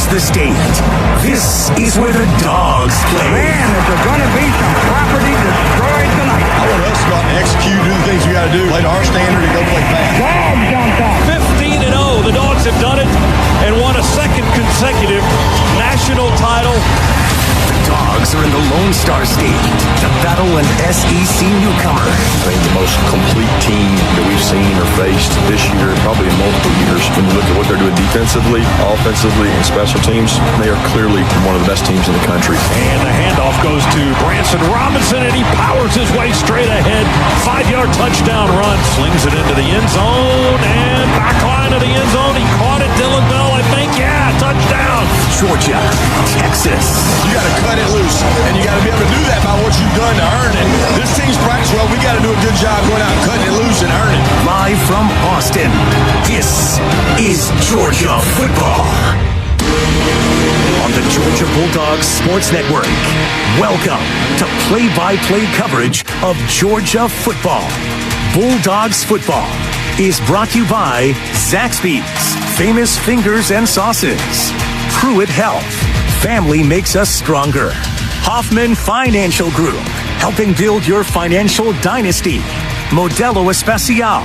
across the state. This is where the Dogs play. Man, is there going to be some property destroyed tonight? I want us to go out and execute, do the things we got to do, play to our standard, and go play fast. Dog jumped off. 15-0, the Dogs have done it and won a second consecutive national title. The Dogs are in the Lone Star State to battle an SEC newcomer. I think the most complete team that we've seen or faced this year, probably in multiple years. When you look at what they're doing defensively, offensively, and special teams, they are clearly one of the best teams in the country. And the handoff goes to Branson Robinson, and he powers his way straight ahead. 5-yard touchdown run, slings it into the end zone, and back line of the end zone. He caught it, Dylan Bell, I think, touchdown. Georgia, Texas. You got to cut it loose, and you got to be able to do that by what you've done to earn it. This team's practiced well. We got to do a good job going out and cutting it loose and earning it. Live from Austin, this is Georgia football. On the Georgia Bulldogs Sports Network, welcome to play-by-play coverage of Georgia football. Bulldogs football is brought to you by Zaxby's, Famous Fingers and Sauces, Pruitt Health, Family Makes Us Stronger, Hoffman Financial Group, helping build your financial dynasty, Modelo Especial,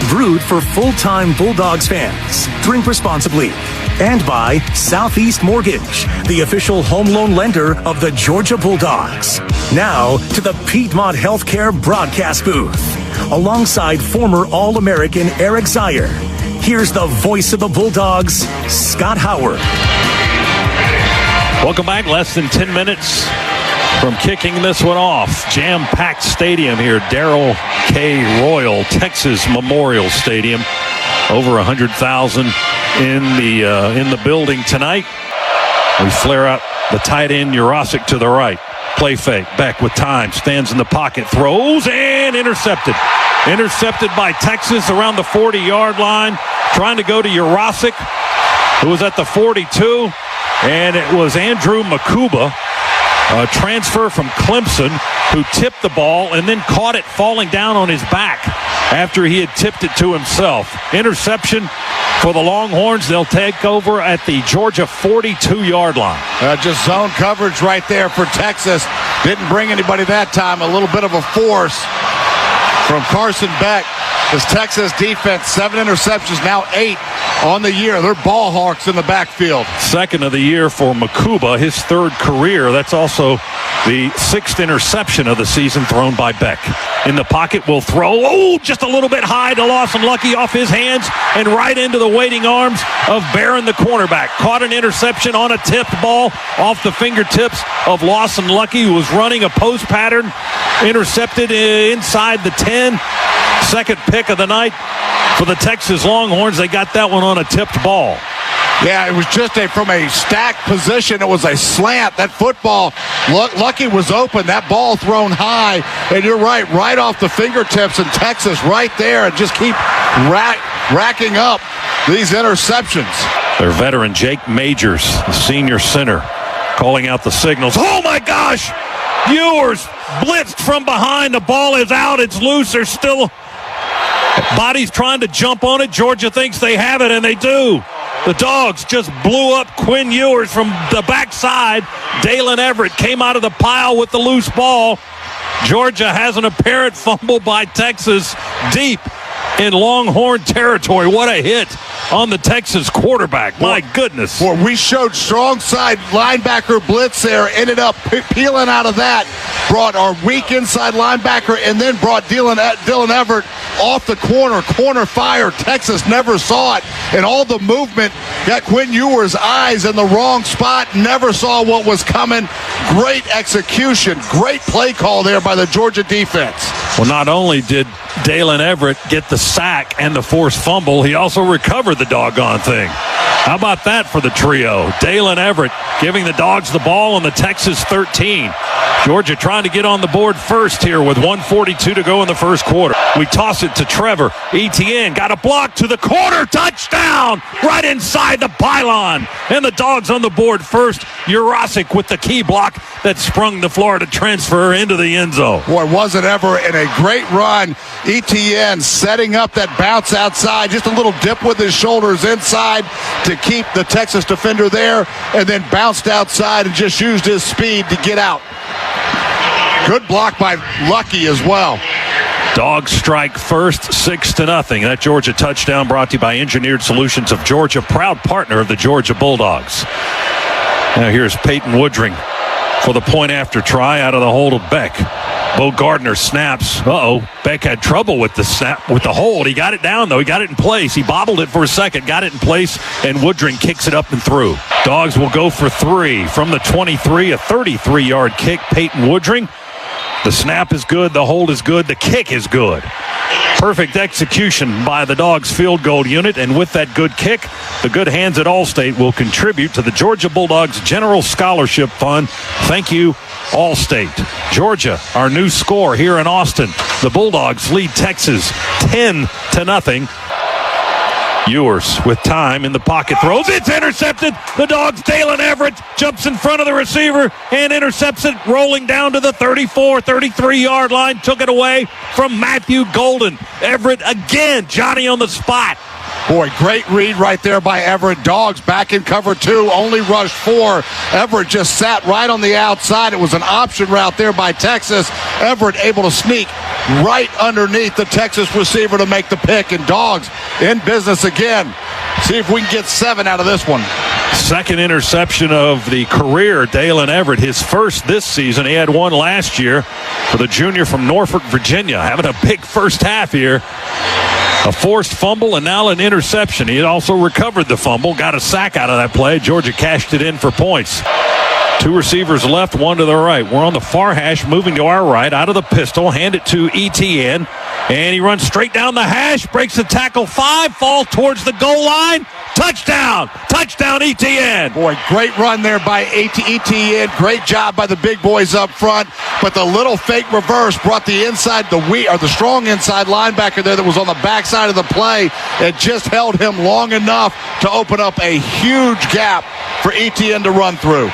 brewed for full-time Bulldogs fans. Drink responsibly. And by Southeast Mortgage, the official home loan lender of the Georgia Bulldogs. Now to the Piedmont Healthcare broadcast booth. Alongside former All-American Eric Zier, here's the voice of the Bulldogs, Scott Howard. Welcome back. Less than 10 minutes from kicking this one off. Jam-packed stadium here, Darrell K. Royal, Texas Memorial Stadium. Over 100,000 in the building tonight. We flare out the tight end Jurasic to the right. Play fake. Beck with time. Stands in the pocket. Throws and intercepted. Intercepted by Texas around the 40-yard line. Trying to go to Jurasic, who was at the 42. And it was Andrew Makuba, a transfer from Clemson, who tipped the ball and then caught it falling down on his back after he had tipped it to himself. Interception for the Longhorns. They'll take over at the Georgia 42-yard line. Just zone coverage right there for Texas. Didn't bring anybody that time. A little bit of a force from Carson Beck. This Texas defense, 7 interceptions, now 8 on the year. They're ball hawks in the backfield. Second of the year for Makuba, his third career. That's also the 6th interception of the season thrown by Beck. In the pocket, will throw. Oh, just a little bit high to Lawson Lucky off his hands and right into the waiting arms of Barron, the cornerback. Caught an interception on a tipped ball off the fingertips of Lawson Lucky, who was running a post pattern. Intercepted inside the 10. Second pick of the night for the Texas Longhorns. They got that one on a tipped ball. Yeah, it was just from a stacked position. It was a slant. That football, Lucky was open. That ball thrown high. And you're right off the fingertips. And Texas right there and just keep racking up these interceptions. Their veteran Jake Majors, the senior center, calling out the signals. Oh, my gosh! Ewers blitzed from behind. The ball is out. It's loose. There's still bodies trying to jump on it. Georgia thinks they have it, and they do. The Dogs just blew up Quinn Ewers from the backside. Dalen Everett came out of the pile with the loose ball. Georgia has an apparent fumble by Texas deep in Longhorn territory. What a hit on the Texas quarterback. My goodness. Well, we showed strong side linebacker blitz there. Ended up peeling out of that. Brought our weak inside linebacker and then brought Dylan Everett off the corner fire. Texas never saw it, and all the movement got Quinn Ewers' eyes in the wrong spot. Never saw what was coming. Great execution, great play call there by the Georgia defense. Well, not only did Dalen Everett get the sack and the forced fumble, he also recovered the doggone thing. How about that for the trio? Dalen Everett giving the Dogs the ball on the Texas 13. Georgia trying to get on the board first here with 1:42 to go in the first quarter. We toss it to Trevor Etienne. Got a block to the corner. Touchdown! Right inside the pylon. And the Dogs on the board first. Jurasic with the key block that sprung the Florida transfer into the end zone. Boy, was it ever in a great run. Etienne setting up that bounce outside. Just a little dip with his shoulders inside to to keep the Texas defender there, and then bounced outside and just used his speed to get out. Good block by Lucky as well. Dogs strike first, 6-0. That Georgia touchdown brought to you by Engineered Solutions of Georgia, proud partner of the Georgia Bulldogs. Now here's Peyton Woodring for the point after try out of the hold of Beck. Bo Gardner snaps. Beck had trouble with the snap, with the hold. He got it down, though. He got it in place. He bobbled it for a second, got it in place, and Woodring kicks it up and through. Dogs will go for 3 from the 23, a 33-yard kick. Peyton Woodring. The snap is good, the hold is good, the kick is good. Perfect execution by the Dogs field goal unit, and with that good kick, the good hands at Allstate will contribute to the Georgia Bulldogs General Scholarship Fund. Thank you, Allstate. Georgia, our new score here in Austin. The Bulldogs lead Texas 10-0. Ewers with time in the pocket, throws. It's intercepted. The Dogs, Dalen Everett, jumps in front of the receiver and intercepts it, rolling down to the 34, 33-yard line. Took it away from Matthew Golden. Everett again, Johnny on the spot. Boy, great read right there by Everett. Dogs back in cover 2, only rushed 4. Everett just sat right on the outside. It was an option route there by Texas. Everett able to sneak right underneath the Texas receiver to make the pick, and Dogs in business again. See if we can get 7 out of this one. Second interception of the career, Dalen Everett. His first this season. He had one last year for the junior from Norfolk, Virginia. Having a big first half here. A forced fumble and now an interception. He had also recovered the fumble, got a sack out of that play. Georgia cashed it in for points. 2 receivers left, 1 to the right. We're on the far hash, moving to our right, out of the pistol, hand it to ETN, and he runs straight down the hash, breaks the tackle 5, falls towards the goal line. Touchdown! Touchdown, ETN! Boy, great run there by ETN. Great job by the big boys up front, but the little fake reverse brought the inside, the strong inside linebacker there that was on the backside of the play. It just held him long enough to open up a huge gap for ETN to run through.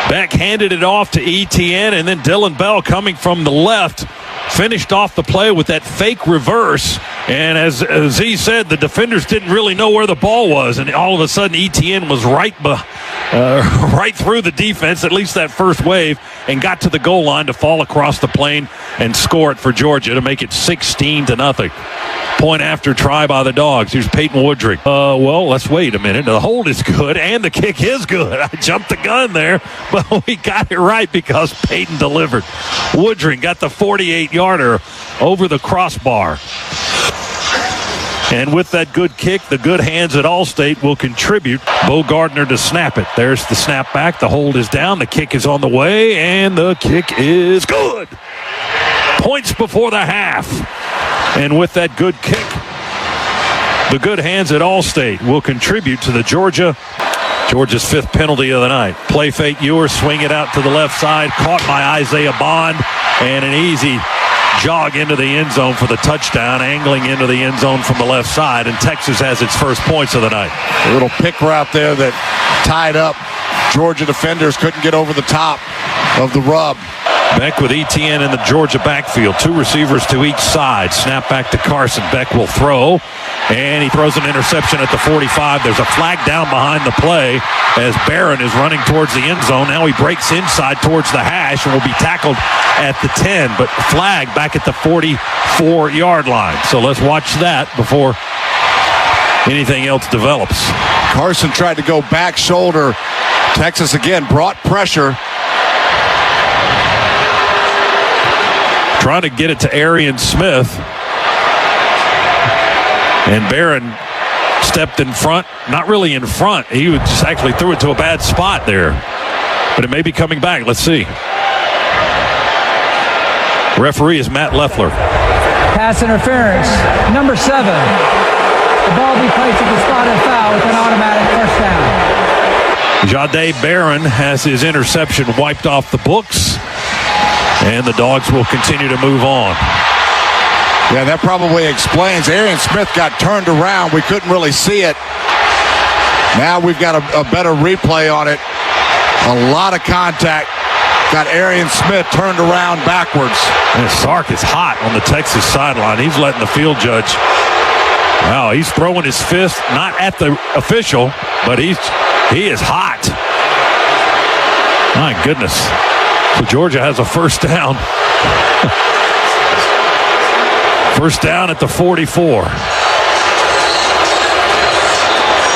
Beck handed it off to ETN, and then Dylan Bell coming from the left finished off the play with that fake reverse. And as he said, the defenders didn't really know where the ball was, and all of a sudden ETN was right through the defense, at least that first wave, and got to the goal line to fall across the plane and score it for Georgia to make it 16-0. Point after try by the Dogs. Here's Peyton Woodring. Let's wait a minute. The hold is good and the kick is good. I jumped the gun there, but we got it right because Peyton delivered. Woodring got the 48-yarder over the crossbar. And with that good kick, the good hands at Allstate will contribute. Bo Gardner to snap it. There's the snap back. The hold is down. The kick is on the way, and the kick is good. Points before the half. And with that good kick, the good hands at Allstate will contribute to the Georgia's 5th penalty of the night. Play fake Ewers, swing it out to the left side, caught by Isaiah Bond, and an easy jog into the end zone for the touchdown, angling into the end zone from the left side, and Texas has its first points of the night. A little pick route there that tied up. Georgia defenders couldn't get over the top of the rub. Beck with ETN in the Georgia backfield. 2 receivers to each side. Snap back to Carson. Beck will throw, and he throws an interception at the 45. There's a flag down behind the play as Barron is running towards the end zone. Now he breaks inside towards the hash and will be tackled at the 10, but flag back at the 44-yard line. So let's watch that before anything else develops. Carson tried to go back shoulder. Texas again brought pressure. Trying to get it to Arian Smith. And Barron stepped in front. Not really in front. He just actually threw it to a bad spot there. But it may be coming back. Let's see. Referee is Matt Leffler. Pass interference. Number 7. The ball be placed at the spot and foul with an automatic first down. Jahdae Barron has his interception wiped off the books. And the Dogs will continue to move on. Yeah, that probably explains. Arian Smith got turned around. We couldn't really see it. Now we've got a better replay on it. A lot of contact. Got Arian Smith turned around backwards. And Sark is hot on the Texas sideline. He's letting the field judge Wow, he's throwing his fist, not at the official, but he is hot. My goodness. So Georgia has a first down. First down at the 44.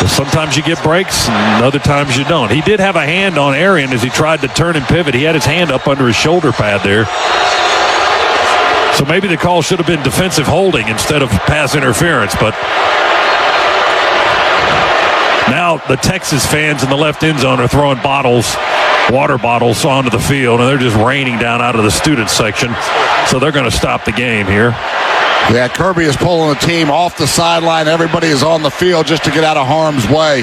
Sometimes you get breaks, and other times you don't. He did have a hand on Arian as he tried to turn and pivot. He had his hand up under his shoulder pad there. So maybe the call should have been defensive holding instead of pass interference. But now the Texas fans in the left end zone are throwing water bottles onto the field, and they're just raining down out of the student section. So they're going to stop the game here. Yeah, Kirby is pulling the team off the sideline. Everybody is on the field just to get out of harm's way.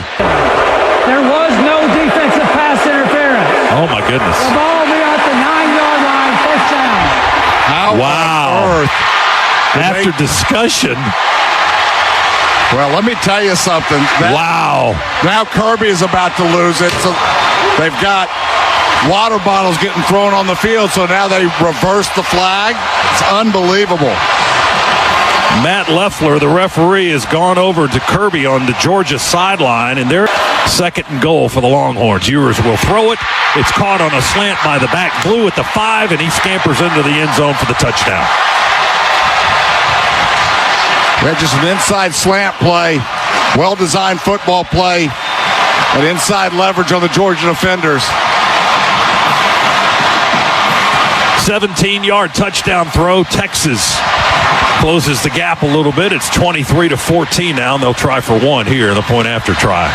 There was no defensive pass interference. Oh, my goodness. The ball will be at the 9-yard line, first down. How on earth? After discussion. Well, let me tell you something. Wow. Now Kirby is about to lose it. So they've got water bottles getting thrown on the field, so now they reverse the flag. It's unbelievable. Matt Leffler, the referee, has gone over to Kirby on the Georgia sideline, and they're second and goal for the Longhorns. Ewers will throw it. It's caught on a slant by the back blue at the 5, and he scampers into the end zone for the touchdown. Yeah, just an inside slant play, well-designed football play, and inside leverage on the Georgia defenders. 17-yard touchdown throw. Texas closes the gap a little bit. It's 23-14 now, and they'll try for one here in the point after try.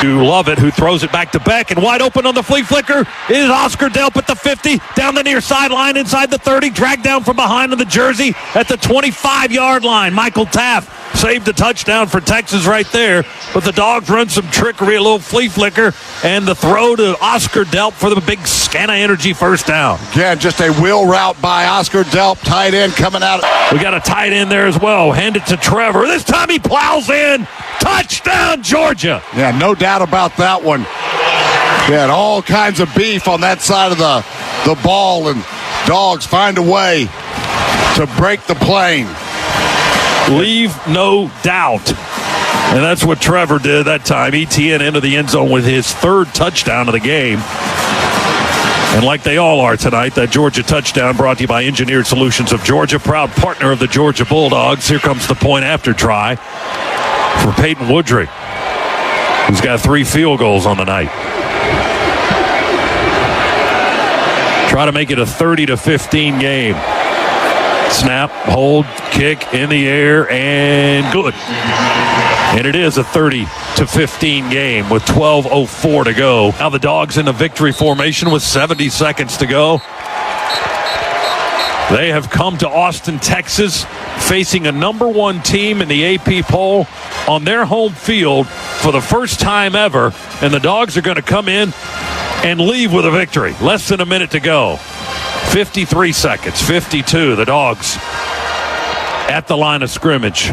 You love it, who throws it back to Beck, and wide open on the flea flicker is Oscar Delp at the 50, down the near sideline, inside the 30, dragged down from behind on the jersey at the 25-yard line. Michael Taft saved the touchdown for Texas right there, but the Dogs run some trickery, a little flea flicker, and the throw to Oscar Delp for the big Scana Energy first down. Again, just a wheel route by Oscar Delp, tight end coming out. We got a tight end there as well. Hand it to Trevor. This time he plows in. Touchdown, Georgia. Yeah, no doubt about that one. They had all kinds of beef on that side of the ball, and Dogs find a way to break the plane. Leave no doubt. And that's what Trevor did that time. ETN into the end zone with his third touchdown of the game. And like they all are tonight, that Georgia touchdown brought to you by Engineered Solutions of Georgia, proud partner of the Georgia Bulldogs. Here comes the point after try for Peyton Woodring, who's got 3 field goals on the night. Try to make it a 30-15 game. Snap, hold, kick in the air, and good. And it is a 30-15 game with 12:04 to go. Now the Dogs in a victory formation with 70 seconds to go. They have come to Austin, Texas, facing a #1 team in the AP poll on their home field for the first time ever. And the Dogs are going to come in and leave with a victory. Less than a minute to go. 53 seconds, 52. The Dogs at the line of scrimmage.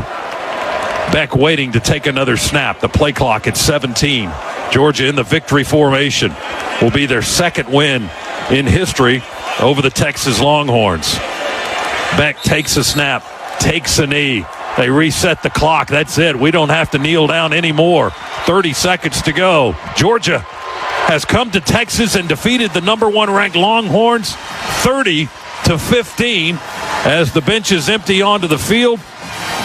Beck waiting to take another snap. The play clock at 17. Georgia in the victory formation. Will be their second win in history over the Texas Longhorns. Beck takes a snap, takes a knee. They reset the clock. That's it. We don't have to kneel down anymore. 30 seconds to go. Georgia has come to Texas and defeated the #1 ranked Longhorns 30-15 as the benches empty onto the field.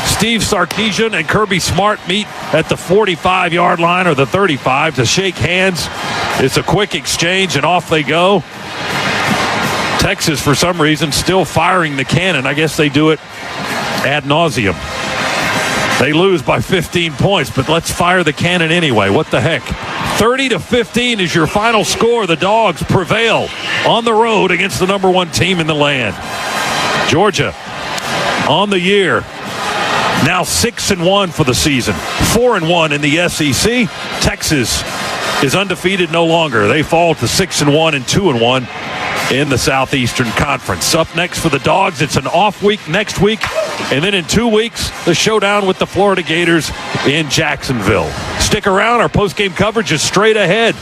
Steve Sarkisian and Kirby Smart meet at the 45-yard line or the 35 to shake hands. It's a quick exchange and off they go. Texas, for some reason, still firing the cannon. I guess they do it ad nauseum. They lose by 15 points, but let's fire the cannon anyway. What the heck? 30-15 is your final score. The Dogs prevail on the road against the #1 team in the land. Georgia on the year, now 6-1 for the season, 4-1 in the SEC. Texas is undefeated no longer. They fall to 6-1 and 2-1 in the Southeastern Conference. Up next for the Dogs, it's an off week next week, and then in 2 weeks, the showdown with the Florida Gators in Jacksonville. Stick around. Our post-game coverage is straight ahead